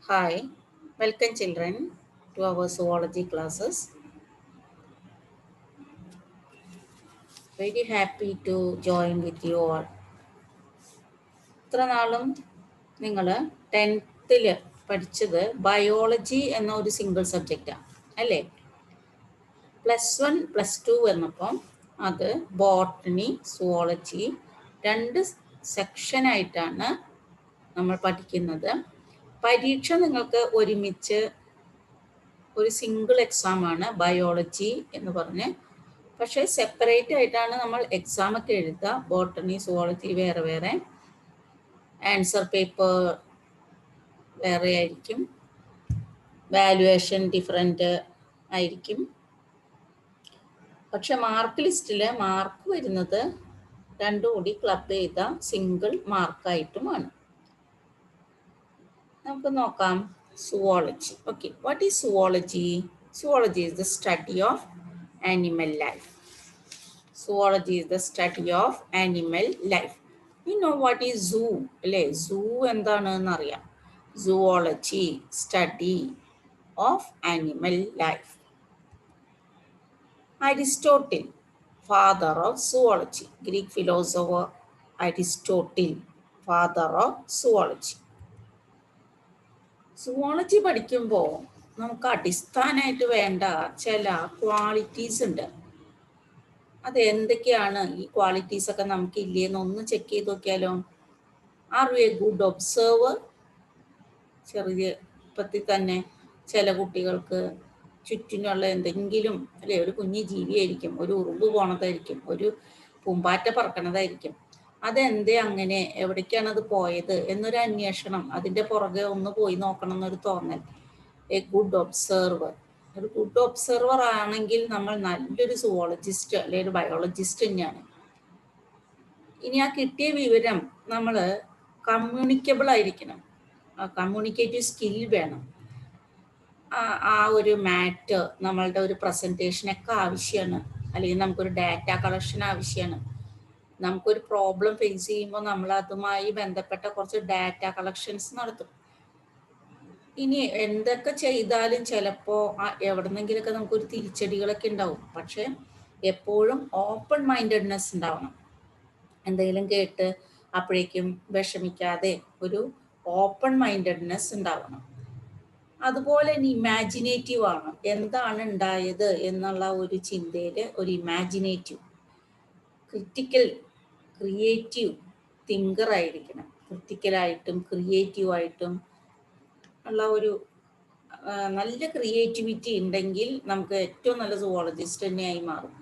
Hi, welcome children to our zoology classes. Very happy to join with you all. ഇത്ര നാളും നിങ്ങൾ 10th പഠിച്ചത് biology എന്ന ഒരു സിംഗിൾ സബ്ജക്റ്റാണ് അല്ലേ? +1 +2 വന്നപ്പം അത് ബോട്ടണി സുവോളജി 2 സെക്ഷനായിട്ടാണ് നമ്മൾ പഠിക്കുന്നത്. പരീക്ഷ നിങ്ങൾക്ക് ഒരുമിച്ച് ഒരു സിംഗിൾ എക്സാമാണ് ബയോളജി എന്ന് പറഞ്ഞ്, പക്ഷേ സെപ്പറേറ്റ് ആയിട്ടാണ് നമ്മൾ എക്സാം ഒക്കെ എഴുതുക. ബോട്ടണി സുവോളജി വേറെ വേറെ, ആൻസർ പേപ്പർ വേറെ ആയിരിക്കും, വാല്യുവേഷൻ ഡിഫറെൻ്റ് ആയിരിക്കും. പക്ഷെ മാർക്ക് ലിസ്റ്റിൽ മാർക്ക് വരുന്നത് രണ്ടും കൂടി ക്ലബ് ചെയ്ത സിംഗിൾ മാർക്കായിട്ടുമാണ്. നമുക്ക് നോക്കാം zoology. Okay, what is zoology? Zoology is the study of animal life. Zoology is the study of animal life. You know what is zoo? അല്ലേ? സൂ എന്താണെന്ന് അറിയാം. Zoology, study of animal life. Aristotle, father of zoology. Greek philosopher Aristotle, father of zoology. Zoology പഠിക്കുമ്പോൾ നമുക്ക് അടിസ്ഥാനമായിട്ട് വേണ്ട ചില qualities ഉണ്ട്. അത് എന്തൊക്കെയാണ് ഈ ക്വാളിറ്റീസ് ഒക്കെ നമുക്ക് ഇല്ലേന്ന് ഒന്ന് ചെക്ക് ചെയ്ത് നോക്കിയാലോ? Are you A good observer? ചെറുപ്പത്തിൽ തന്നെ ചില കുട്ടികൾക്ക് ചുറ്റിനുള്ള എന്തെങ്കിലും അല്ലെ, ഒരു കുഞ്ഞു ജീവിയായിരിക്കും, ഒരു ഉറുമ്പ് പോണതായിരിക്കും, ഒരു പൂമ്പാറ്റ പറക്കണതായിരിക്കും. അതെന്തേ അങ്ങനെ, എവിടേക്കാണ് അത് പോയത് എന്നൊരു അന്വേഷണം, അതിൻ്റെ പുറകെ ഒന്ന് പോയി നോക്കണം എന്നൊരു തോന്നൽ. A good observer. ഒരു ഗുഡ് ഒബ്സർവർ ആണെങ്കിൽ നമ്മൾ നല്ലൊരു സുവോളജിസ്റ്റ് അല്ലെങ്കിൽ ഒരു ബയോളജിസ്റ്റ് തന്നെയാണ്. ഇനി ആ കിട്ടിയ വിവരം നമ്മൾ കമ്മ്യൂണിക്കബിൾ ആയിരിക്കണം, കമ്മ്യൂണിക്കേറ്റീവ് സ്കിൽ വേണം. ആ ഒരു മാറ്റർ നമ്മളുടെ ഒരു പ്രസൻറ്റേഷനൊക്കെ ആവശ്യമാണ്, അല്ലെങ്കിൽ നമുക്കൊരു ഡാറ്റ കളക്ഷൻ ആവശ്യമാണ്. നമുക്കൊരു പ്രോബ്ലം ഫേസ് ചെയ്യുമ്പോൾ നമ്മൾ അതുമായി ബന്ധപ്പെട്ട കുറച്ച് ഡാറ്റ കളക്ഷൻസ് നടത്തും. ഇനി എന്തൊക്കെ ചെയ്താലും ചിലപ്പോൾ എവിടെന്നെങ്കിലൊക്കെ നമുക്കൊരു തിരിച്ചടികളൊക്കെ ഉണ്ടാവും. പക്ഷെ എപ്പോഴും ഓപ്പൺ മൈൻഡഡ്നെസ് ഉണ്ടാവണം. എന്തെങ്കിലും കേട്ട് അപ്പോഴേക്കും വിഷമിക്കാതെ ഒരു ഓപ്പൺ മൈൻഡഡ്നെസ് ഉണ്ടാവണം. അതുപോലെ തന്നെ ഇമാജിനേറ്റീവ് ആണ്. എന്താണ് ഉണ്ടായത് എന്നുള്ള ഒരു ചിന്തയിൽ ഒരു ഇമാജിനേറ്റീവ്, ക്രിറ്റിക്കൽ, ക്രിയേറ്റീവ് തിങ്കർ ആയിരിക്കണം. ക്രിറ്റിക്കലായിട്ടും ക്രിയേറ്റീവായിട്ടും ഉള്ള ഒരു നല്ല ക്രിയേറ്റിവിറ്റി ഉണ്ടെങ്കിൽ നമുക്ക് ഏറ്റവും നല്ല സുവോളജിസ്റ്റ് തന്നെയായി മാറും.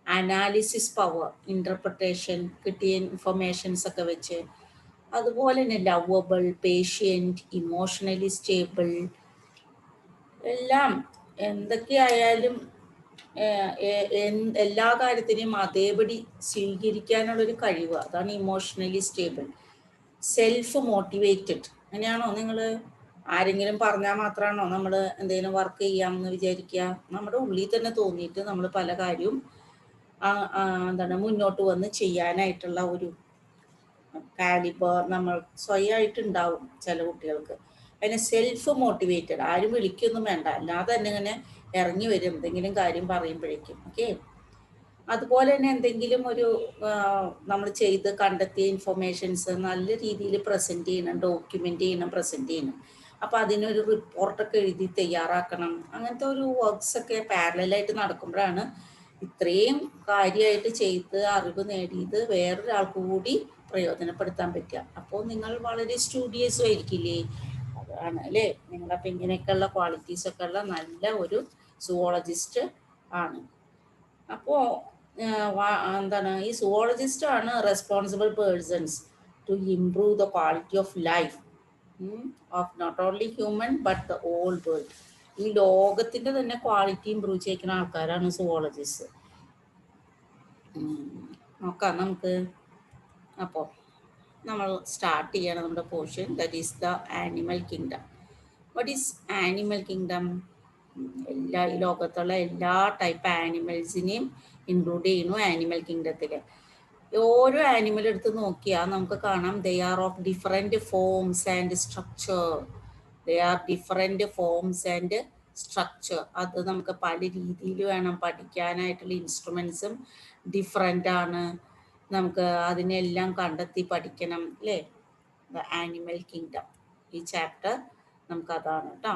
അനാലിസിസ് പവർ, ഇൻ്റർപ്രിട്ടേഷൻ, കിട്ടിയ ഇൻഫർമേഷൻസ് ഒക്കെ വെച്ച്. അതുപോലെ തന്നെ ലവബിൾ, പേഷ്യൻറ്റ്, ഇമോഷണലി സ്റ്റേബിൾ, എല്ലാം എന്തൊക്കെയായാലും എല്ലാ കാര്യത്തിനെയും അതേപടി സ്വീകരിക്കാനുള്ളൊരു കഴിവ്, അതാണ് ഇമോഷണലി സ്റ്റേബിൾ. Self motivated. അങ്ങനെയാണോ? നിങ്ങൾ ആരെങ്കിലും പറഞ്ഞാൽ മാത്രമാണോ നമ്മൾ എന്തെങ്കിലും വർക്ക് ചെയ്യാമെന്ന് വിചാരിക്കുക? നമ്മുടെ ഉള്ളിൽ തന്നെ തോന്നിയിട്ട് നമ്മൾ പല കാര്യവും മുന്നോട്ട് വന്ന് ചെയ്യാനായിട്ടുള്ള ഒരു കാലിബർ നമ്മൾ സ്വയമായിട്ടുണ്ടാവും ചില കുട്ടികൾക്ക്. അതിനെ സെൽഫ് മോട്ടിവേറ്റഡ്, ആരും വിളിക്കൊന്നും വേണ്ട, അല്ലാതെ തന്നെ ഇങ്ങനെ ഇറങ്ങി വരും എന്തെങ്കിലും കാര്യം പറയുമ്പോഴേക്കും. ഓക്കെ, അതുപോലെ തന്നെ എന്തെങ്കിലും ഒരു നമ്മൾ ചെയ്ത് കണ്ടെത്തിയ ഇൻഫർമേഷൻസ് നല്ല രീതിയിൽ പ്രസൻറ്റ് ചെയ്യണം, ഡോക്യുമെൻ്റ് ചെയ്യണം, പ്രസൻറ്റ് ചെയ്യണം. അപ്പോൾ അതിനൊരു റിപ്പോർട്ടൊക്കെ എഴുതി തയ്യാറാക്കണം. അങ്ങനത്തെ ഒരു വർക്ക്സൊക്കെ പാരലായിട്ട് നടക്കുമ്പോഴാണ് ഇത്രയും കാര്യമായിട്ട് ചെയ്ത് അറിവ് നേടിയത് വേറൊരാൾക്ക് കൂടി പ്രയോജനപ്പെടുത്താൻ പറ്റുക. അപ്പോൾ നിങ്ങൾ വളരെ സ്റ്റുഡിയസും ആയിരിക്കില്ലേ? അതാണ് അല്ലേ, നിങ്ങളപ്പോൾ ഇങ്ങനെയൊക്കെയുള്ള ക്വാളിറ്റീസൊക്കെ ഉള്ള നല്ല ഒരു സുവോളജിസ്റ്റ് ആണ്. അപ്പോൾ ഈ സുവോളജിസ്റ്റ് ആണ് responsible persons to improve the quality of life of not only human but the all world. ഈ ലോകത്തിൻ്റെ തന്നെ ക്വാളിറ്റി ഇംപ്രൂവ് ചെയ്യുന്ന ആൾക്കാരാണ് സുവോളജിസ്റ്റ്. നോക്കാം നമുക്ക്. അപ്പോൾ നമ്മൾ സ്റ്റാർട്ട് ചെയ്യണം നമ്മുടെ portion, that is the animal kingdom. What is animal kingdom? ഈ ലോകത്തുള്ള എല്ലാ ടൈപ്പ് ആനിമൽസിനെയും ഇൻക്ലൂഡ് ചെയ്യുന്നു ആനിമൽ കിങ്ഡത്തിൽ. ഓരോ ആനിമൽ എടുത്ത് നോക്കിയാൽ നമുക്ക് കാണാം they are of different forms and structure. They are different forms and structure. അത് നമുക്ക് പല രീതിയിൽ വേണം പഠിക്കാനായിട്ടുള്ള ഇൻസ്ട്രുമെൻസും ഡിഫറെൻ്റ് ആണ്. നമുക്ക് അതിനെല്ലാം കണ്ടെത്തി പഠിക്കണം അല്ലേ. ദ ആനിമൽ കിങ്ഡം ഈ ചാപ്റ്റർ നമുക്കതാണ് കേട്ടോ.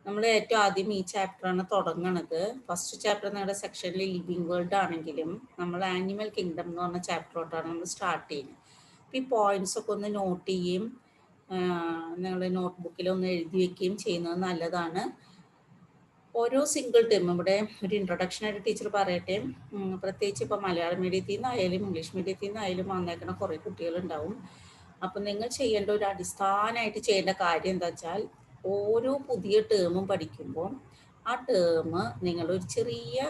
നമ്മൾ ഏറ്റവും ആദ്യം ഈ ചാപ്റ്ററാണ് തുടങ്ങണത്. ഫസ്റ്റ് ചാപ്റ്റർ നിങ്ങളുടെ സെക്ഷനിൽ ലിവിങ് വേൾഡ് ആണെങ്കിലും നമ്മൾ ആനിമൽ കിങ്ഡം എന്ന് പറഞ്ഞ ചാപ്റ്ററോട്ടാണ് നമ്മൾ സ്റ്റാർട്ട് ചെയ്യുന്നത്. അപ്പോൾ ഈ പോയിന്റ്സ് ഒക്കെ ഒന്ന് നോട്ട് ചെയ്യുകയും നിങ്ങൾ നോട്ട്ബുക്കിലൊന്ന് എഴുതി വയ്ക്കുകയും ചെയ്യുന്നത് നല്ലതാണ്. ഓരോ സിംഗിൾ ടേം ഇവിടെ ഒരു ഇൻട്രൊഡക്ഷനായിട്ട് ടീച്ചർ പറയട്ടെ. പ്രത്യേകിച്ച് ഇപ്പോൾ മലയാളം മീഡിയത്തിൽ നിന്നായാലും ഇംഗ്ലീഷ് മീഡിയത്തിൽ നിന്നായാലും വന്നേക്കണ കുറേ കുട്ടികളുണ്ടാവും. അപ്പം നിങ്ങൾ ചെയ്യേണ്ട ഒരു അടിസ്ഥാനമായിട്ട് ചെയ്യേണ്ട കാര്യം എന്താ വെച്ചാൽ, ഓരോ പുതിയ ടേമും പഠിക്കുമ്പോൾ ആ ടേം നിങ്ങളൊരു ചെറിയ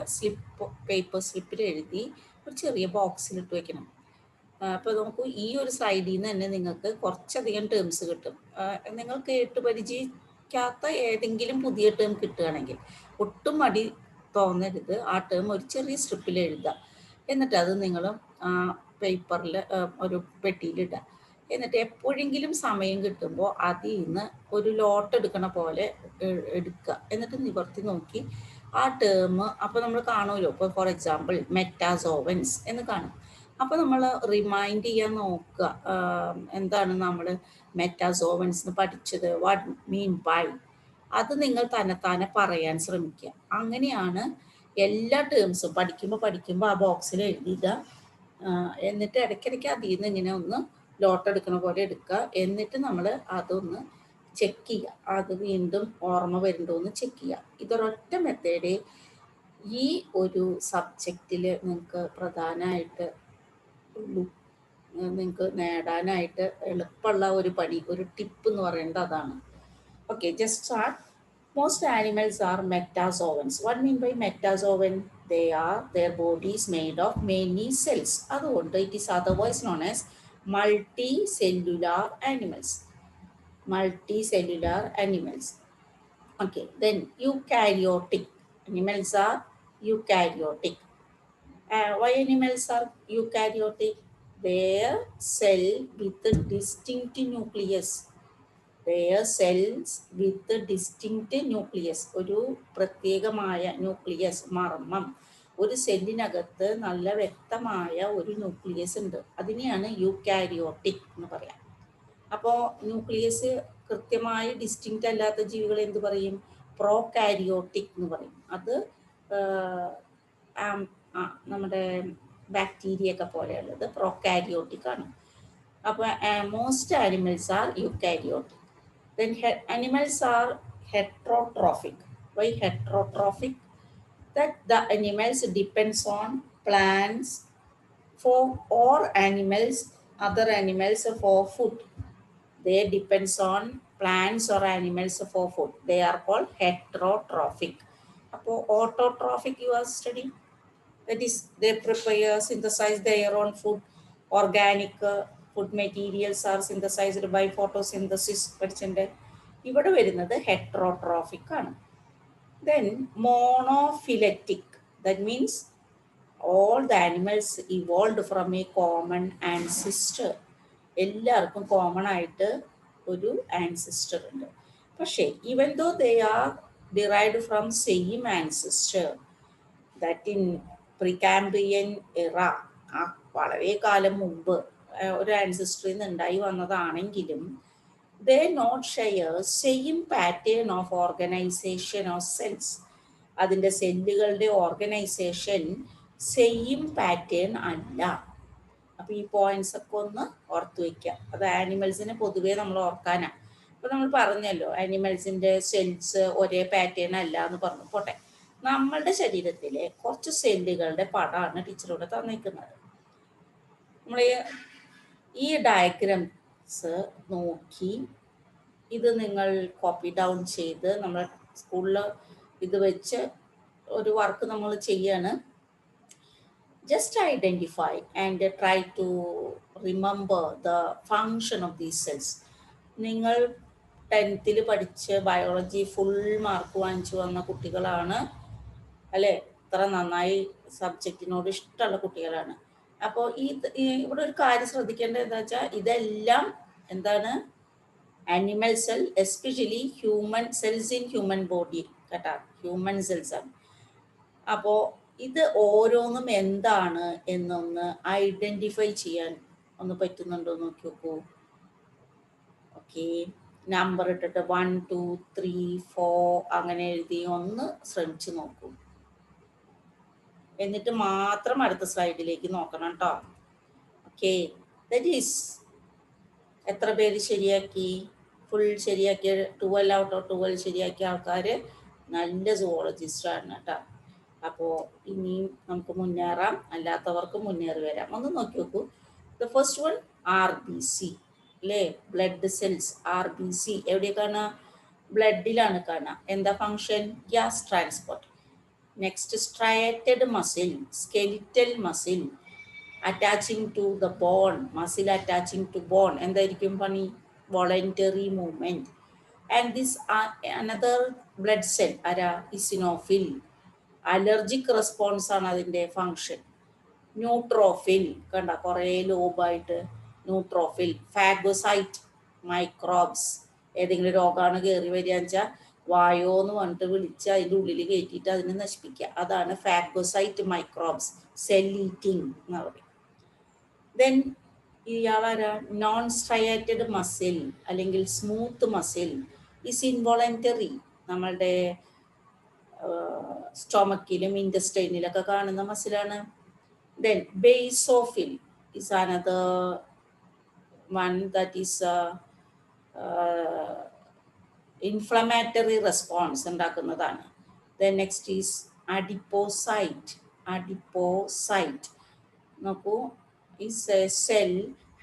പേപ്പർ സ്ലിപ്പിൽ എഴുതി ഒരു ചെറിയ ബോക്സിലിട്ട് വെക്കണം. അപ്പോൾ നമുക്ക് ഈ ഒരു സൈഡിൽ നിന്ന് തന്നെ നിങ്ങൾക്ക് കുറച്ചധികം ടേംസ് കിട്ടും. നിങ്ങൾ കേട്ട് പരിചയിക്കാത്ത ഏതെങ്കിലും പുതിയ ടേം കിട്ടുകയാണെങ്കിൽ ഒട്ടും മടി തോന്നരുത്. ആ ടേം ഒരു ചെറിയ സ്ട്രിപ്പിൽ എഴുതുക. എന്നിട്ട് അത് നിങ്ങൾ പേപ്പറിൽ ഒരു പെട്ടിയിലിടുക. എന്നിട്ട് എപ്പോഴെങ്കിലും സമയം കിട്ടുമ്പോൾ അതിൽ നിന്ന് ഒരു ലോട്ട് എടുക്കണ പോലെ എടുക്കുക. എന്നിട്ട് നിവർത്തി നോക്കി ആ ടേം അപ്പോൾ നമ്മൾ കാണുമല്ലോ. ഇപ്പോൾ ഫോർ എക്സാമ്പിൾ മെറ്റാസോവൻസ് എന്ന് കാണും. അപ്പോൾ നമ്മൾ റിമൈൻഡ് ചെയ്യാൻ നോക്കുക, എന്താണ് നമ്മൾ മെറ്റാസോവൻസ് എന്ന് പഠിച്ചത്, വാട്ട് മീൻ ബൈ. അത് നിങ്ങൾ തന്നെത്താനെ പറയാൻ ശ്രമിക്കുക. അങ്ങനെയാണ് എല്ലാ ടേംസും പഠിക്കുമ്പോൾ ആ ബോക്സിൽ എഴുതിയിടുക. എന്നിട്ട് ഇടയ്ക്കിടയ്ക്ക് അതിൽ നിന്ന് ഇങ്ങനെ ഒന്ന് ലോട്ട് എടുക്കുന്ന പോലെ എടുക്കുക. എന്നിട്ട് നമ്മൾ അതൊന്ന് ചെക്ക് ചെയ്യുക, അത് വീണ്ടും ഓർമ്മ വരുന്നുണ്ടോയെന്ന് ചെക്ക് ചെയ്യുക. ഇതൊരൊറ്റ മെത്തേഡേ ഈ ഒരു സബ്ജക്റ്റിൽ നിങ്ങൾക്ക് പ്രധാനമായിട്ട് നിങ്ങൾക്ക് നേടാനായിട്ട് എളുപ്പമുള്ള ഒരു പണി, ഒരു ടിപ്പ് എന്ന് പറയുന്നത് അതാണ്. Okay, just start. Most animals are metazoans. What mean by metazoan? their body is made of many cells. അതുകൊണ്ട് it is otherwise known as multicellular animals. Multicellular animals. Okay, then eukaryotic animals are eukaryotic. Why animals are eukaryotic? Their cell with a distinct nucleus. Their cells with a distinct nucleus. ഒരു പ്രത്യേകമായ nucleus, മർമ്മം. ഒരു സെല്ലിനകത്ത് നല്ല വ്യക്തമായ ഒരു nucleus ഉണ്ട്. അതിനെയാണ് eukaryotic എന്ന് പറയാം. അപ്പോൾ ന്യൂക്ലിയസ് കൃത്യമായി ഡിസ്റ്റിങ്ക്റ്റ് അല്ലാത്ത ജീവികൾ എന്ത് പറയും? പ്രോകാരിയോട്ടിക് എന്ന് പറയും. അത് നമ്മുടെ ബാക്ടീരിയ ഒക്കെ പോലെയുള്ളത് പ്രോകാരിയോട്ടിക് ആണ്. അപ്പോൾ most animals R eukaryotic. Then animals are heterotrophic. Why heterotrophic? That the animals depends on plants for or animals, other animals for food. They depends on plants or animals for food. They are called heterotrophic. അപ്പോൾ autotrophic you are studying. That is, they prepare, synthesize their own food. Organic food materials are synthesized by photosynthesis. പഠിച്ചിട്ടുണ്ട്. ഇവിടെ വരുന്നത് heterotrophic ആണ്. Then monophyletic. That means all the animals evolved from a common ancestor. എല്ലാവർക്കും common ആയിട്ട് ഒരു ancestor ഉണ്ട്. പക്ഷേ even though they are derived from same ancestor, that in Precambrian era, വളരെ കാലം മുമ്പ് ഒരു ആൻസിസ്റ്ററിൽ നിന്ന് ഉണ്ടായി വന്നതാണെങ്കിലും they not share same pattern of organization of cells. അതിൻ്റെ സെല്ലുകളുടെ ഓർഗനൈസേഷൻ സെയിം പാറ്റേൺ അല്ല. അപ്പോൾ ഈ പോയിന്റ്സ് ഒക്കെ ഒന്ന് ഓർത്ത് വയ്ക്കുക. അത് ആനിമൽസിന് പൊതുവേ നമ്മൾ ഓർക്കാനാണ്. അപ്പോൾ നമ്മൾ പറഞ്ഞല്ലോ ആനിമൽസിൻ്റെ സെൽസ് ഒരേ പാറ്റേൺ അല്ല എന്ന് പറഞ്ഞു. പോട്ടെ, നമ്മളുടെ ശരീരത്തിലെ കുറച്ച് സെല്ലുകളുടെ പടമാണ് ടീച്ചറോട് തന്നിരിക്കുന്നത്. നമ്മൾ ഈ ഡയഗ്രാംസ് നോക്കി ഇത് നിങ്ങൾ കോപ്പി ഡൗൺ ചെയ്ത് നമ്മൾ സ്കൂളിൽ ഇത് വെച്ച് ഒരു വർക്ക് നമ്മൾ ചെയ്യാണ്. Just identify and try to remember the function of these cells. നിങ്ങൾ 10th പഠിച്ച് ബയോളജി ഫുൾ മാർക്ക് വാങ്ങിച്ചു വന്ന കുട്ടികളാണ് അല്ലേ? ഇത്ര നന്നായി സബ്ജക്റ്റിനോട് ഇഷ്ടമുള്ള കുട്ടികളാണ്. അപ്പോൾ ഇവിടെ ഒരു കാര്യം ശ്രദ്ധിക്കേണ്ടത് എന്താ വെച്ചാൽ, ഇതെല്ലാം എന്താണ്? Animal cell, especially human cells in human body കേട്ടാ, ഹ്യൂമൻ സെൽസ് ആണ്. അപ്പോൾ ഇത് ഓരോന്നും എന്താണ് എന്നൊന്ന് ഐഡന്റിഫൈ ചെയ്യാൻ ഒന്ന് പറ്റുന്നുണ്ടോ നോക്കി നോക്കൂ. ഓക്കെ, നമ്പർ ഇട്ടിട്ട് 1 2 3 4 അങ്ങനെ എഴുതി ഒന്ന് ശ്രമിച്ചു നോക്കൂ. എന്നിട്ട് മാത്രം അടുത്ത സ്ലൈഡിലേക്ക് നോക്കണം കേട്ടോ. ഓക്കെ, ദറ്റ് ഈസ് എത്ര പേര് ശരിയാക്കി? ഫുൾ ശരിയാക്കിയ 12 ഔട്ട് ഓഫ് 12 ശരിയാക്കിയ ആൾക്കാർ നല്ല സുവോളജിസ്റ്റാണ് കേട്ടോ. അപ്പോൾ ഇനിയും നമുക്ക് മുന്നേറാം, അല്ലാത്തവർക്ക് മുന്നേറി വരാം. ഒന്ന് നോക്കി നോക്കൂ. ദ ഫസ്റ്റ് വൺ RBC അല്ലേ, ബ്ലഡ് സെൽസ്. RBC എവിടെ കാണുക? ബ്ലഡിലാണ് കാണുക. എന്താ function? Gas transport. Next striated muscle, skeletal muscle attaching to the bone, muscle attaching to bone. എന്തായിരിക്കും പണി? Voluntary movement. And this another blood cell ആരാ? ഇസിനോഫിൽ. അലർജിക് റെസ്പോൺസ് ആണ് അതിൻ്റെ ഫങ്ഷൻ. ന്യൂട്രോഫിൽ കണ്ട കുറേ ലോബായിട്ട് ന്യൂട്രോഫിൽ. ഫാഗോസൈറ്റ് മൈക്രോബ്സ്, ഏതെങ്കിലും രോഗമാണ് കയറി വരികയെന്ന് വെച്ചാൽ വായോ എന്ന് പറഞ്ഞിട്ട് വിളിച്ച് അതിൻ്റെ ഉള്ളിൽ കയറ്റിയിട്ട് അതിനെ നശിപ്പിക്കുക. അതാണ് ഫാഗോസൈറ്റ് മൈക്രോബ്സ്. സെൽ ഈറ്റിംഗ് എന്ന് പറയും. ദെൻ ഇയാളാരാ? നോൺ സ്ട്രയേറ്റഡ് മസിൽ അല്ലെങ്കിൽ സ്മൂത്ത് മസിൽ ഈസ് ഇൻവോളണ്ടറി. നമ്മളുടെ സ്റ്റൊമക്കിലും ഇൻറ്റസ്റ്റൈനിലൊക്കെ കാണുന്ന മസിലാണ്. Then basophil is another one that is inflammatory response ഉണ്ടാക്കുന്നതാണ്. Then next is adipocyte. Adipocyte നോക്കൂ, is a cell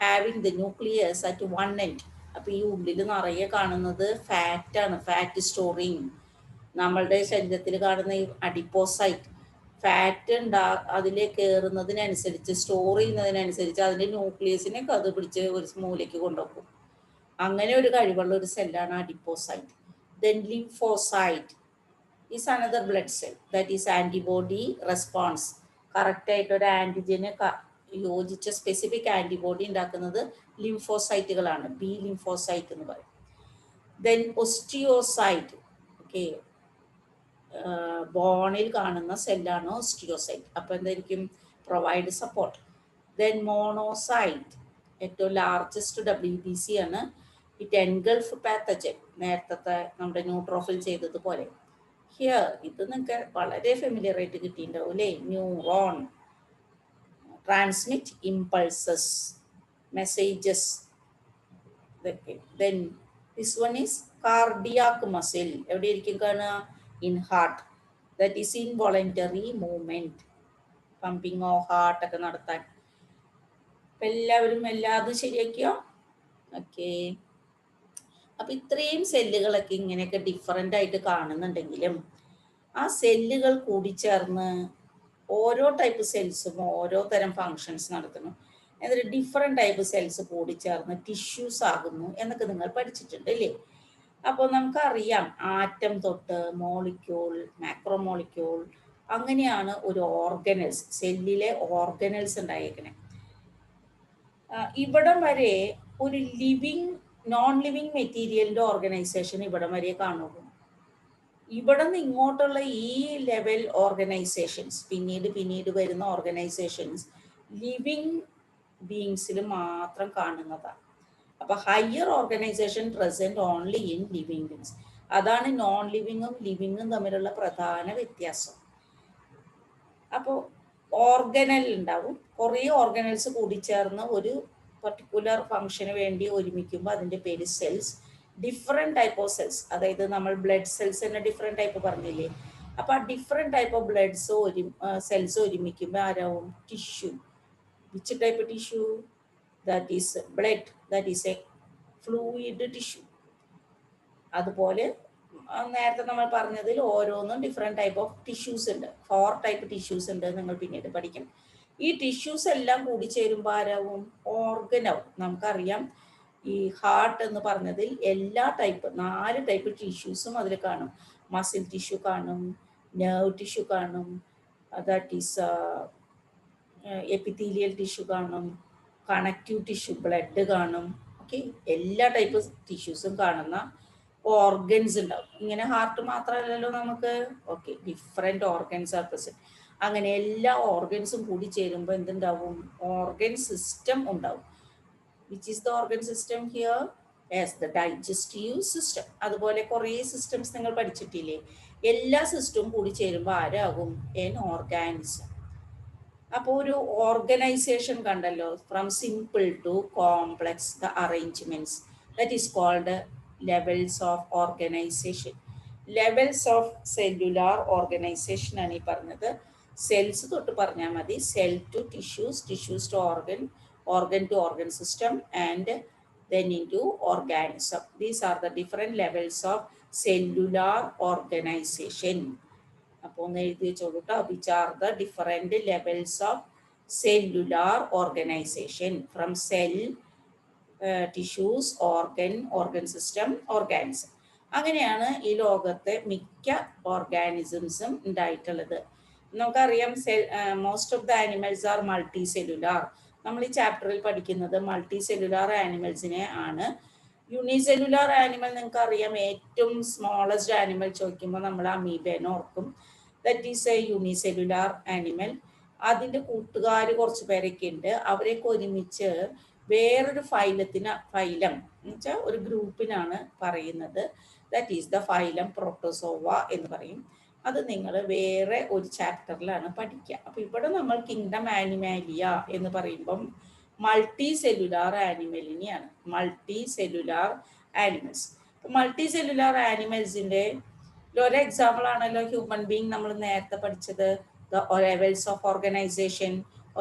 having the nucleus at one end. അപ്പോൾ ഈ ഉള്ളിൽ നിറയെ കാണുന്നത് ഫാറ്റാണ്, ഫാറ്റ് സ്റ്റോറിങ്. നമ്മളുടെ ശരീരത്തിൽ കാണുന്ന ഈ അഡിപ്പോസൈറ്റ് ഫാറ്റ് അതിലെ കയറുന്നതിനനുസരിച്ച്, സ്റ്റോർ ചെയ്യുന്നതിനനുസരിച്ച് അതിൻ്റെ ന്യൂക്ലിയസിനെ കത് പിടിച്ച് ഒരു മൂലയ്ക്ക് കൊണ്ടുപോകും. അങ്ങനെ ഒരു കഴിവുള്ള ഒരു സെല്ലാണ് adipocyte. Then lymphocyte is another blood cell that is antibody response. കറക്റ്റായിട്ട് ഒരു ആൻറ്റിജന് യോജിച്ച സ്പെസിഫിക് ആൻറ്റിബോഡി ഉണ്ടാക്കുന്നത് ലിംഫോസൈറ്റുകളാണ്. ബി ലിംഫോസൈറ്റ് എന്ന് പറയും. ദെൻ ഒസ്റ്റിയോസൈറ്റ്. ഓക്കെ, ബോണിൽ കാണുന്ന സെല്ലാണ് ഓസ്റ്റിയോസൈറ്റ്. അപ്പോൾ എന്തായിരിക്കും? Provide support. ദെൻ മോണോസൈറ്റ് ഏറ്റവും ലാർജസ്റ്റ് WBC ആണ്. It engulf pathogen. നേരത്തെ നമ്മുടെ ന്യൂട്രോഫിൽ ചെയ്തതുപോലെ. ഹിയർ ഇത് നിങ്ങൾക്ക് വളരെ ഫെമിലിയർ ആയിട്ട് കിട്ടിയിട്ടുണ്ടാവും അല്ലേ? Neuron transmit impulses, messages. Then this one is cardiac muscle. എവിടെ ഇരിക്കും കാണുക? In heart. That is involuntary movement, pumping of heart ഒക്കെ നടത്താൻ. അപ്പം എല്ലാവരും എല്ലാതും ശരിയാക്കിയോ? ഓക്കെ, അപ്പം ഇത്രയും സെല്ലുകളൊക്കെ ഇങ്ങനെയൊക്കെ ഡിഫറൻ്റ് ആയിട്ട് കാണുന്നുണ്ടെങ്കിലും ആ സെല്ലുകൾ കൂടിച്ചേർന്ന് ഓരോ ടൈപ്പ് സെൽസും ഓരോ തരം ഫങ്ഷൻസ് നടത്തുന്നു. എന്നിട്ട് ഡിഫറെൻ്റ് ടൈപ്പ് സെൽസ് കൂടിച്ചേർന്ന് ടിഷ്യൂസ് ആകുന്നു എന്നൊക്കെ നിങ്ങൾ പഠിച്ചിട്ടുണ്ട് അല്ലേ? അപ്പോൾ നമുക്കറിയാം ആറ്റം തൊട്ട് മോളിക്യൂൾ, മാക്രോമോളിക്യൂൾ, അങ്ങനെയാണ് ഒരു ഓർഗനൽസ്, സെല്ലിലെ ഓർഗനൽസ് ഉണ്ടായേക്കണേ. ഇവിടം വരെ ഒരു നോൺ ലിവിങ് മെറ്റീരിയലിൻ്റെ ഓർഗനൈസേഷൻ ഇവിടം വരെ കാണുള്ളൂ. ഇവിടെ നിന്ന് ഇങ്ങോട്ടുള്ള ഈ ലെവൽ ഓർഗനൈസേഷൻസ്, പിന്നീട് വരുന്ന ഓർഗനൈസേഷൻസ് ലിവിങ് ബീങ്സിൽ മാത്രം കാണുന്നതാണ്. അപ്പോൾ higher organisation present only in living beings. അതാണ് നോൺ ലിവിങ്ങും ലിവിങ്ങും തമ്മിലുള്ള പ്രധാന വ്യത്യാസം. അപ്പോൾ ഓർഗനൽ ഉണ്ടാവും, കുറേ ഓർഗനൽസ് കൂടിച്ചേർന്ന് ഒരു പർട്ടിക്കുലർ ഫംഗ്ഷന് വേണ്ടി ഒരുമിക്കുമ്പോൾ അതിൻ്റെ പേര് cells. Different type of cells, അതായത് നമ്മൾ ബ്ലഡ് സെൽസ് തന്നെ ഡിഫറെൻറ്റ് ടൈപ്പ് പറഞ്ഞില്ലേ? അപ്പോൾ ആ ഡിഫറെൻറ്റ് ടൈപ്പ് ഓഫ് സെൽസ് ഒരുമിക്കുമ്പോൾ ആരാവും? Tissue. Which type tissue? that is blood, that is a fluid tissue. അതുപോലെ നേരത്തെ നമ്മൾ പറഞ്ഞതിൽ ഓരോന്നും ഡിഫറെൻറ്റ് ടൈപ്പ് ഓഫ് ടിഷ്യൂസ് ഉണ്ട്. 4 ടൈപ്പ് ടിഷ്യൂസ് ഉണ്ട്, നിങ്ങൾ പിന്നീട് പഠിക്കും. ഈ ടിഷ്യൂസ് എല്ലാം കൂടി ചേരുമ്പോൾ ആരാവും? ഓർഗനാവും. നമുക്കറിയാം ഈ ഹാർട്ട് എന്ന് പറഞ്ഞതിൽ എല്ലാ ടൈപ്പ് 4 ടൈപ്പ് ടിഷ്യൂസും അതിൽ കാണും. മസിൽ ടിഷ്യൂ കാണും, നെർവ് ടിഷ്യൂ കാണും, ദാറ്റ് ഈസ് എപ്പിത്തീലിയൽ ടിഷ്യൂ കാണും, കണക്റ്റീവ് ടിഷ്യൂ ബ്ലഡ് കാണും. ഓക്കെ. എല്ലാ ടൈപ്പ് ടിഷ്യൂസും കാണുന്ന ഓർഗൻസ് ഉണ്ടാവും. ഇങ്ങനെ ഹാർട്ട് മാത്രമല്ലല്ലോ നമുക്ക്. Okay, different organs are present. അങ്ങനെ എല്ലാ ഓർഗൻസും കൂടി ചേരുമ്പോൾ എന്തുണ്ടാവും? ഓർഗൻ സിസ്റ്റം ഉണ്ടാവും. Which is the organ system here? Yes, the digestive system. അതുപോലെ കുറേ സിസ്റ്റംസ് നിങ്ങൾ പഠിച്ചിട്ടില്ലേ? എല്ലാ സിസ്റ്റവും കൂടി ചേരുമ്പോൾ ആരാകും? N organism. അപ്പോൾ ഒരു ഓർഗനൈസേഷൻ കണ്ടല്ലോ, from simple to complex the arrangements, that is called levels of organisation. Levels of cellular organisation ആണ് ഈ പറഞ്ഞത്. സെൽസ് തൊട്ട് പറഞ്ഞാൽ മതി. Cell to tissues, tissues to organ, organ to organ system, and then into organism. These are the different levels of cellular organization. അപ്പോൾ ഒന്ന് എഴുതി വെച്ചോളൂ കേട്ടോ. which are the different levels of cellular organization from cell, tissues, organ system, organism. അങ്ങനെയാണ് ഈ ലോകത്തെ മിക്ക ഓർഗാനിസംസും ഉണ്ടായിട്ടുള്ളത്. നമുക്കറിയാം most of the animals are multi cellular. നമ്മൾ ഈ ചാപ്റ്ററിൽ പഠിക്കുന്നത് മൾട്ടി സെല്ലുലാർ ആനിമൽസിനെ ആണ്. യൂണിസെല്ലുലാർ ആനിമൽ നിങ്ങൾക്ക് അറിയാം, ഏറ്റവും സ്മോളസ്റ്റ് ആനിമൽ ചോദിക്കുമ്പോൾ നമ്മൾ അമീബേനെ ഓർക്കും. That is A unicellular animal. അതിൻ്റെ കൂട്ടുകാർ കുറച്ച് പേരൊക്കെ ഉണ്ട്. അവരെയൊക്കെ ഒരുമിച്ച് വേറൊരു ഫൈലം എന്ന് വെച്ചാൽ ഒരു ഗ്രൂപ്പിനാണ് പറയുന്നത്. That is the phylum protozoa എന്ന് പറയും. അത് നിങ്ങൾ വേറെ ഒരു ചാപ്റ്ററിലാണ് പഠിക്കുക. അപ്പോൾ ഇവിടെ നമ്മൾ കിങ്ഡം ആനിമാലിയ എന്ന് പറയുമ്പം മൾട്ടി സെല്ലുലാർ ആനിമലിനെയാണ്. Multi cellular animals. Multi cellular ആനിമൽസിൻ്റെ ഒരു എക്സാമ്പിൾ ആണല്ലോ ഹ്യൂമൻ ബീങ്. നമ്മൾ നേരത്തെ പഠിച്ചത് the levels of organisation.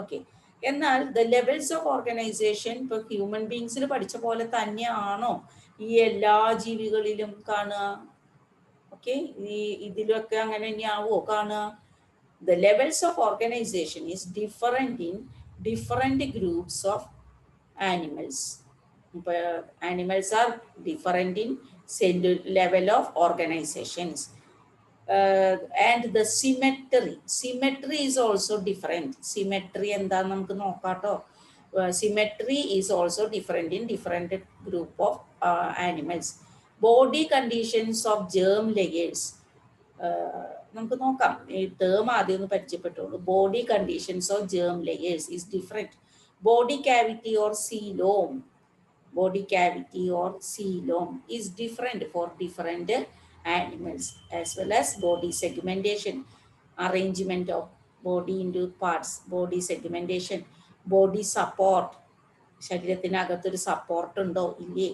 Okay, എന്നാൽ ദ ലെവൽസ് ഓഫ് ഓർഗനൈസേഷൻ ഇപ്പോൾ ഹ്യൂമൻ ബീങ്സിൽ പഠിച്ച പോലെ തന്നെയാണോ ഈ എല്ലാ ജീവികളിലും കാണുക? ഓക്കെ, ഇതിലൊക്കെ അങ്ങനെ തന്നെയാവോ കാണുക? The levels of organisation is different in different groups of animals. ഇപ്പോൾ animals are different in level of organisations. And the symmetry is also different. Symmetry എന്താണെന്ന് നമുക്ക് നോക്കാട്ടോ. Symmetry is also different in different group of animals. Body conditions of germ layers നമുക്ക് നോക്കാം. ഈ term ആദ്യം ഒന്ന് പരിചയപ്പെട്ടുള്ളൂ. Body conditions of germ layers is different. Body cavity or coelom, body cavity or coelom is different for different animals, as well as body segmentation, arrangement of body into parts, body segmentation, body support, ശരീരത്തിനകത്തൊരു support ഉണ്ടോ ഇല്ലേ,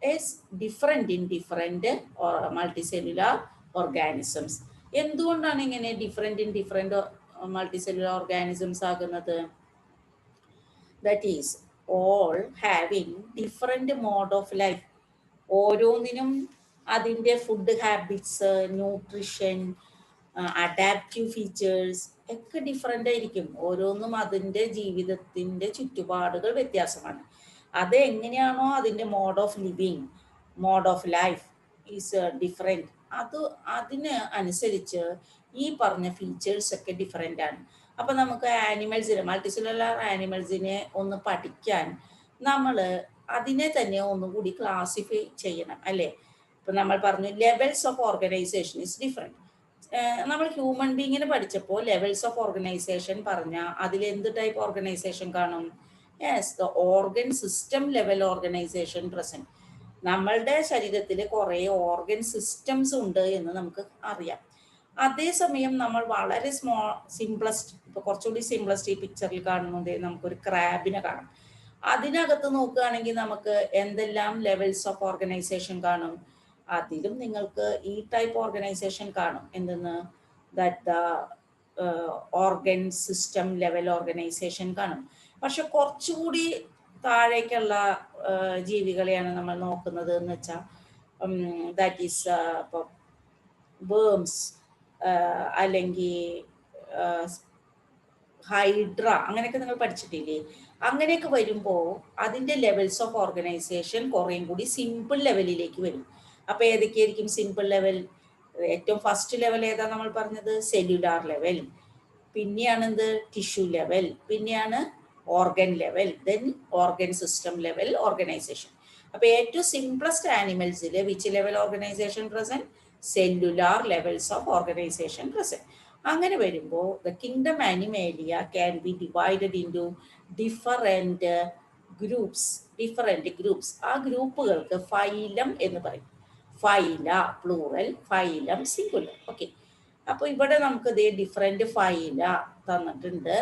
is different in different or multicellular organisms. എന്തുകൊണ്ടാണ് ഇങ്ങനെ different in different multicellular organisms ആകുന്നത്? That is all having different mode of life. ഓരോന്നിനും അതിൻ്റെ food habits, nutrition, adaptive features ഒക്കെ different ആയിരിക്കും. ഓരോന്നും അതിൻ്റെ ജീവിതത്തിൻ്റെ ചുറ്റുപാടുകൾ വ്യത്യാസമാണ്. അത് എങ്ങനെയാണോ അതിൻ്റെ mode of living, mode of life is different. അതിന് അനുസരിച്ച് ഈ പറഞ്ഞ ഫീച്ചേഴ്സ് ഒക്കെ ഡിഫറെൻ്റ് ആണ്. അപ്പം നമുക്ക് ആനിമൽസിനെ, മൾട്ടിസെല്ലുലാർ ആനിമൽസിനെ ഒന്ന് പഠിക്കാൻ നമ്മൾ അതിനെ തന്നെ ഒന്നുകൂടി ക്ലാസിഫൈ ചെയ്യണം അല്ലേ? ഇപ്പം നമ്മൾ പറഞ്ഞു levels of organisation is different. നമ്മൾ ഹ്യൂമൻ ബീങ്ങിനെ പഠിച്ചപ്പോൾ ലെവൽസ് ഓഫ് ഓർഗനൈസേഷൻ പറഞ്ഞാൽ അതിൽ എന്ത് ടൈപ്പ് ഓർഗനൈസേഷൻ കാണും? Yes, the organ system level organisation present. നമ്മളുടെ ശരീരത്തിൽ കുറേ ഓർഗൻ സിസ്റ്റംസ് ഉണ്ട് എന്ന് നമുക്ക് അറിയാം. അതേസമയം നമ്മൾ വളരെ സിംപ്ലസ്റ്റ്, ഇപ്പോൾ കുറച്ചുകൂടി സിംപ്ലസ്റ്റ് ഈ പിക്ചറിൽ കാണുന്നത് നമുക്കൊരു ക്രാബിനെ കാണാം. അതിനകത്ത് നോക്കുകയാണെങ്കിൽ നമുക്ക് എന്തെല്ലാം ലെവൽസ് ഓഫ് ഓർഗനൈസേഷൻ കാണും? അതിലും നിങ്ങൾക്ക് ഈ ടൈപ്പ് ഓർഗനൈസേഷൻ കാണും. എന്തെന്ന്? That the organ system level organisation കാണും. പക്ഷെ കുറച്ചുകൂടി താഴേക്കുള്ള ജീവികളെയാണ് നമ്മൾ നോക്കുന്നത് എന്ന് വെച്ചാൽ ദാറ്റ് ഈസ് ഇപ്പോൾ വേംസ് അല്ലെങ്കിൽ ഹൈഡ്ര, അങ്ങനെയൊക്കെ നിങ്ങൾ പഠിച്ചിട്ടില്ലേ? അങ്ങനെയൊക്കെ വരുമ്പോൾ അതിൻ്റെ ലെവൽസ് ഓഫ് ഓർഗനൈസേഷൻ കുറേയും കൂടി സിമ്പിൾ ലെവലിലേക്ക് വരും. അപ്പോൾ ഏതൊക്കെയായിരിക്കും സിമ്പിൾ ലെവൽ? ഏറ്റവും ഫസ്റ്റ് ലെവൽ ഏതാ നമ്മൾ പറഞ്ഞത്? Cellular level. പിന്നെയാണ് എന്ത്? Tissue level. പിന്നെയാണ് organ level. Then organ system level organisation. അപ്പോൾ ഏറ്റവും സിംപ്ലസ്റ്റ് ആനിമൽസിൽ which level organisation present? Cellular levels of organisation present. അങ്ങനെ വരുമ്പോൾ the kingdom Animalia can be divided into different groups. ആ ഗ്രൂപ്പുകൾക്ക് ഫൈലം എന്ന് പറയും. Phyla plural, phylum singular. Okay, അപ്പോൾ ഇവിടെ നമുക്ക് ഇതേ ഡിഫറെൻറ്റ് ഫൈല തന്നിട്ടുണ്ട്.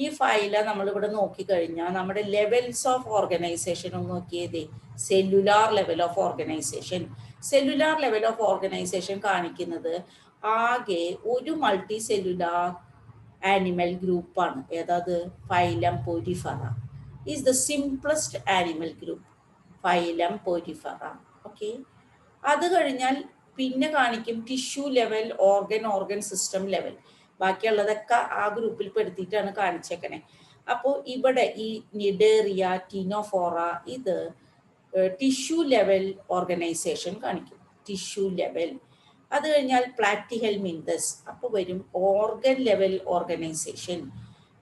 ഈ ഫൈല നമ്മളിവിടെ നോക്കിക്കഴിഞ്ഞാൽ നമ്മുടെ ലെവൽസ് ഓഫ് ഓർഗനൈസേഷൻ ഒന്ന് നോക്കിയതേ. Cellular level of organisation. Cellular level of organisation കാണിക്കുന്നത് ആകെ ഒരു മൾട്ടി സെല്ലുലാർ ആനിമൽ ഗ്രൂപ്പാണ്. ഏതാത്? Phylum Porifera is the simplest animal group. Phylum Porifera. Okay, അത് കഴിഞ്ഞാൽ പിന്നെ കാണിക്കും tissue level, organ system level. ബാക്കിയുള്ളതൊക്കെ ആ ഗ്രൂപ്പിൽ പെടുത്തിയിട്ടാണ് കാണിച്ചേക്കണേ. അപ്പോൾ ഇവിടെ ഈ നിഡേറിയ, ടീനോഫോറ ഇത് ടിഷ്യൂ ലെവൽ ഓർഗനൈസേഷൻ കാണിക്കും. Tissue level. അത് കഴിഞ്ഞാൽ പ്ലാറ്റിഹെൽമിന്തസ് അപ്പോൾ വരും ഓർഗൻ ലെവൽ ഓർഗനൈസേഷൻ.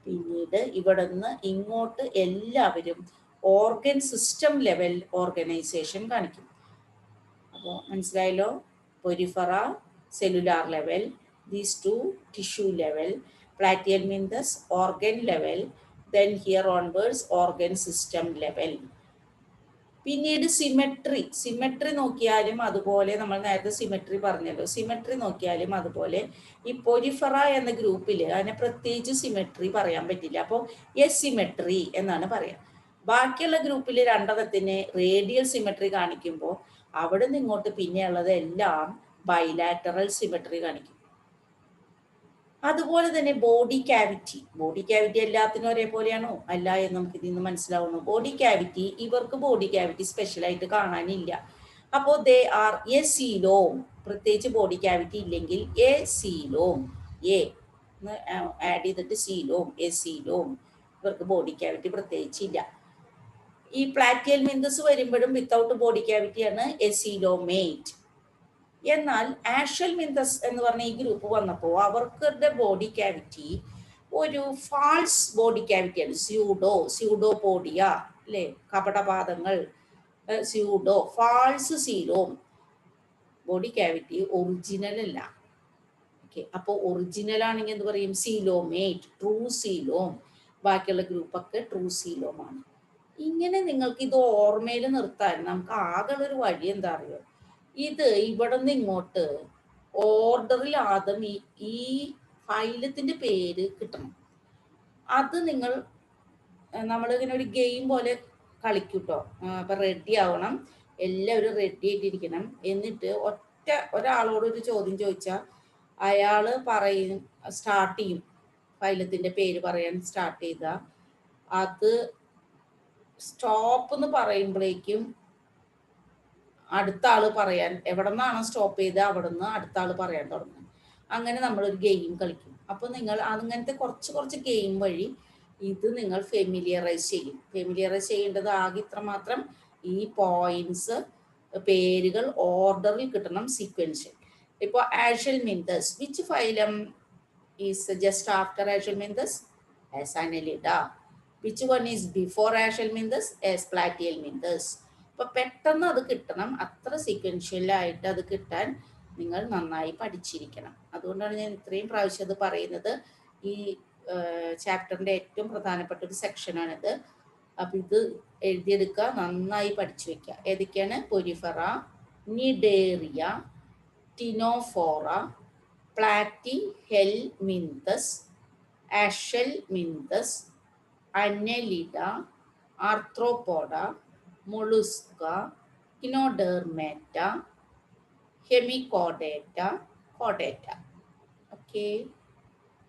പിന്നീട് ഇവിടെ നിന്ന് ഇങ്ങോട്ട് എല്ലാവരും ഓർഗൻ സിസ്റ്റം ലെവൽ ഓർഗനൈസേഷൻ കാണിക്കും. അപ്പോൾ മനസ്സിലായല്ലോ? Porifera cellular level, these two tissue level, platyhelminthes organ level, then here onwards organ system level. പിന്നീട് സിമെട്രി നോക്കിയാലും അതുപോലെ, നമ്മൾ നേരത്തെ സിമെട്രി പറഞ്ഞല്ലോ, സിമെട്രി നോക്കിയാലും അതുപോലെ ഈ പൊരിഫറ എന്ന ഗ്രൂപ്പിൽ അതിനെ പ്രത്യേകിച്ച് സിമെട്രി പറയാൻ പറ്റില്ല. അപ്പോൾ എസിമെട്രി എന്നാണ് പറയാം. ബാക്കിയുള്ള ഗ്രൂപ്പിൽ രണ്ടെണ്ണത്തിന് റേഡിയൽ സിമെട്രി കാണിക്കുമ്പോൾ അവിടെ നിന്ന് ഇങ്ങോട്ട് പിന്നെയുള്ളത് എല്ലാം ബൈലാറ്ററൽ സിമെട്രി കാണിക്കും. അതുപോലെ തന്നെ ബോഡി ക്യാവിറ്റി എല്ലാത്തിനും ഒരേപോലെയാണോ? അല്ല എന്ന് നമുക്ക് ഇതിൽ നിന്ന് മനസ്സിലാവുന്നു. ബോഡി ക്യാവിറ്റി, ഇവർക്ക് ബോഡി ക്യാവിറ്റി സ്പെഷ്യലായിട്ട് കാണാനില്ല. അപ്പോൾ ദേ ആർ എ സീലോം. പ്രത്യേകിച്ച് ബോഡി ക്യാവിറ്റി ഇല്ലെങ്കിൽ എ സീലോം, എ ആഡ് ചെയ്തിട്ട് സീലോം, എ സീലോം. ഇവർക്ക് ബോഡി ക്യാവിറ്റി പ്രത്യേകിച്ചില്ല. ഈ പ്ലാറ്റിഹെൽമിന്തസ് വരുമ്പോഴും വിത്തൗട്ട് ബോഡി ക്യാവിറ്റിയാണ് എസീലോമേറ്റ്. എന്നാൽ ആഷൽമിന്തസ് എന്ന് പറഞ്ഞ ഈ ഗ്രൂപ്പ് വന്നപ്പോൾ അവർക്ക് ബോഡി ക്യാവിറ്റി ഒരു ഫാൾസ് ബോഡി ക്യാവിറ്റിയാണ്. സ്യൂഡോപോഡിയ അല്ലേ, കപടപാദങ്ങൾ, false coelom. Body cavity original അല്ല. ഓക്കെ, അപ്പോൾ ഒറിജിനൽ ആണെങ്കിൽ എന്ത് പറയും? Coelomate, true coelom. ബാക്കിയുള്ള ഗ്രൂപ്പൊക്കെ ട്രൂ സീലോമാണ്. ഇങ്ങനെ നിങ്ങൾക്ക് ഇത് ഓർമ്മയിൽ നിർത്താൻ നമുക്ക് ആകെയുള്ളൊരു വഴി എന്താ അറിയോ? ഇത് ഇവിടെ നിന്ന് ഇങ്ങോട്ട് ഓർഡറിൽ ആദ്യം ഈ ഫൈലത്തിന്റെ പേര് കിട്ടണം. അത് നമ്മളിങ്ങനെ ഒരു ഗെയിം പോലെ കളിക്കൂട്ടോ. അപ്പൊ റെഡി ആവണം, എല്ലാവരും റെഡി ആയിട്ടിരിക്കണം. എന്നിട്ട് ഒരാളോട് ഒരു ചോദ്യം ചോദിച്ചാൽ അയാള് സ്റ്റാർട്ട് ചെയ്യും. ഫൈലത്തിന്റെ പേര് പറയാൻ സ്റ്റാർട്ട് ചെയ്ത അത് സ്റ്റോപ്പ് എന്ന് പറയുമ്പോഴേക്കും അടുത്ത ആള് പറയാൻ, എവിടെ നിന്നാണോ സ്റ്റോപ്പ് ചെയ്ത് അവിടെ നിന്ന് അടുത്ത ആള് പറയാൻ തുടങ്ങും. അങ്ങനെ നമ്മളൊരു ഗെയിം കളിക്കും. അപ്പോൾ നിങ്ങൾ അങ്ങനത്തെ കുറച്ച് ഗെയിം വഴി ഇത് നിങ്ങൾ ഫെമിലിയറൈസ് ചെയ്യും. ഫെമിലിയറൈസ് ചെയ്യേണ്ടത് ആകെ ഇത്ര മാത്രം: ഈ പോയിന്റ്സ്, പേരുകൾ ഓർഡറിൽ കിട്ടണം, സീക്വൻഷ്യൽ. ഇപ്പോൾ Aschelminthes, which phylum is just after Aschelminthes? As Annelida. Which one is before Aschelminthus? as Platyhelminthes. അപ്പോൾ പെട്ടെന്ന് അത് കിട്ടണം, അത്ര സീക്വൻഷ്യലായിട്ട് അത് കിട്ടാൻ നിങ്ങൾ നന്നായി പഠിച്ചിരിക്കണം. അതുകൊണ്ടാണ് ഞാൻ ഇത്രയും പ്രാവശ്യം അത് പറയുന്നത്. ഈ ചാപ്റ്ററിൻ്റെ ഏറ്റവും പ്രധാനപ്പെട്ട ഒരു സെക്ഷനാണിത്. അപ്പോൾ ഇത് എഴുതിയെടുക്കുക, നന്നായി പഠിച്ചു വെക്കുക. ഏതൊക്കെയാണ്? Porifera, Cnidaria, Ctenophora, Platyhelminthes, Aschelminthes, Annelida, Arthropoda, Mollusca, Echinodermata, Hemichordata, കോഡേറ്റ. ഓക്കെ,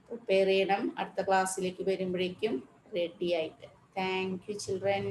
പ്രിപ്പയർ ചെയ്യണം. അടുത്ത ക്ലാസ്സിലേക്ക് വരുമ്പോഴേക്കും റെഡി ആയിട്ട്. Thank you children.